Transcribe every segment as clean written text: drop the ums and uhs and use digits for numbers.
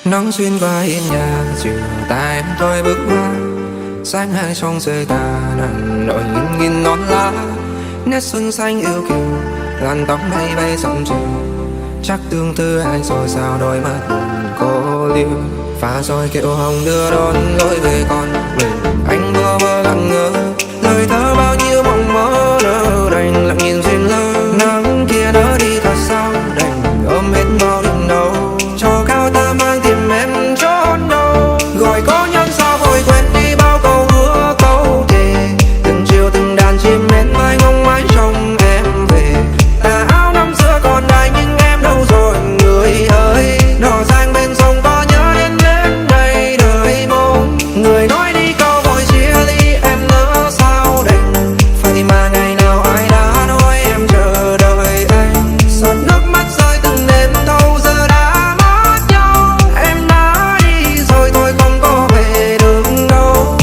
Nắng xuyên qua hiên nhà, chiều ta em tôi bước qua. Sáng hai trong rơi ta nằm nổi nghìn non lá. Nét xuân xanh yêu kiều, làn tóc bay bay dòng chiều. Chắc tương tư ai rồi sao đôi mắt buồn cô liêu. Pha rồi kiệu hồng đưa đón lối về con mình. Anh mơ mơ lặng ngơ, lời thơ bao nhiêu mộng mơ nỡ đành lặng nhìn duyên lơ. Nắng kia nỡ đi thật sao đành ôm hết bao đêm đâu. Cho cao ta mang tìm em trốn đâu. Gọi có nhân sao vội quên đi bao câu hứa câu thề. Từng chiều từng đàn chim én mai ngông mãi trông em về. Tà áo năm xưa còn đài nhưng em đâu rồi người ơi. Đò sang bên sông có nhớ đến đến đây đời mong. Người nói đi câu vội chia ly em nỡ sao đành. Vậy mà ngày nào ai đã nói em chờ đợi anh. Giọt nước mắt rơi từng đêm thâu giờ đã mất nhau. Em đã đi rồi thôi không có về được đâu.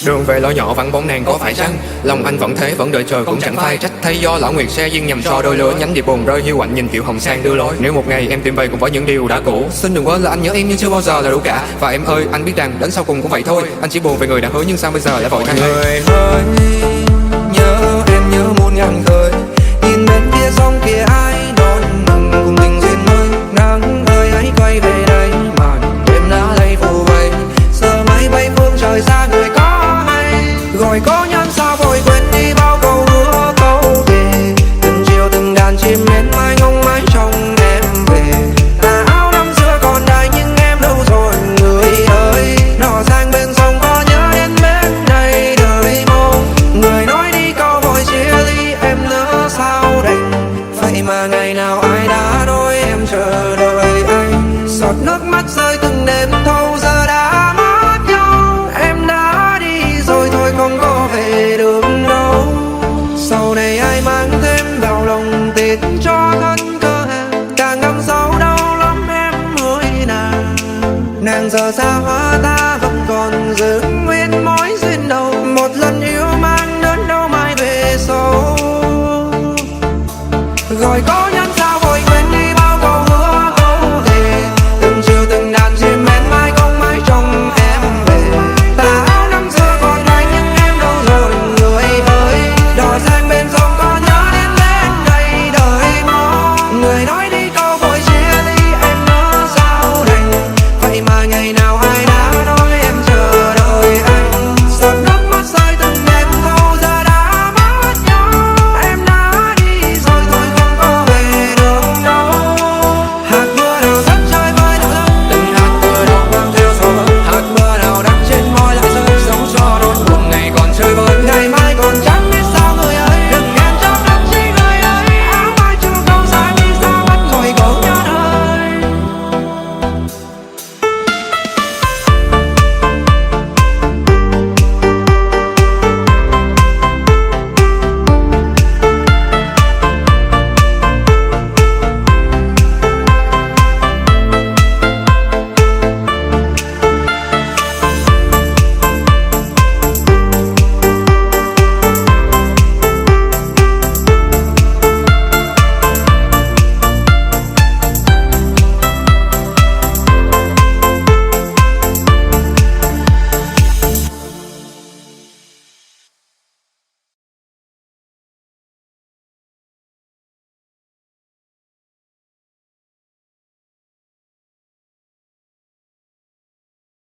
Đường về lối nhỏ vắng bóng nàng có phải chăng? Lòng anh vẫn thế vẫn đợi chờ cũng chẳng phai trách. Thay do lão nguyệt xe duyên nhầm so đôi lứa. Nhánh điệp buồn rơi hiu quạnh nhìn kiệu hồng sang đưa lối. Nếu một ngày em tìm về cùng với những điều đã cũ, xin đừng quên là anh nhớ em nhưng chưa bao giờ là đủ cả. Và em ơi anh biết rằng đến sau cùng cũng vậy thôi. Anh chỉ buồn về người đã hứa nhưng sao bây giờ lại vội thay. Người ơi nhớ em nhớ muôn ngàn khơi. Nhìn bên kia sông kia ai đón mừng cùng tình duyên mới. Nắng ơi hãy quay về đây màn đêm đã lây phủ vây. Giờ máy bay phương trời xa người có hay. Gọi có nhân sao vội quên đi bao câu hứa câu thề. Từng chiều từng đàn chim én mai ngông mãi trông em về. Tà áo năm xưa còn đài nhưng em đâu rồi người ơi. Đò sang bên sông có nhớ đến bên đây đời mong. Người nói đi câu vội chia ly em nỡ sao đành. Vậy mà ngày nào ai đã nói em chờ đợi anh. Giọt nước mắt rơi từng đêm thâu giờ đã mất nhau. Em đã đi rồi thôi không có về được đâu. Sau này ai mang thêm vào lòng tin cho thân cơ hàng. Càng ngắm sâu đau lắm em ơi nàng. Nàng giờ xa hóa ta vẫn còn giữ nguyên mối duyên đầu. Một lần yêu mang đến đâu mai về sau. Gọi có nhân sao vội quên đi bao câu hứa câu thề. Từng chiều từng đàn chim én mai không mãi trông em về. Tà áo năm xưa còn đài nhưng em đâu rồi người ơi. Đò sang bên sông có nhớ đến bên đây đời mong. Người nói đi câu vội chia ly em nỡ sao đành. Vậy mà ngày nào ai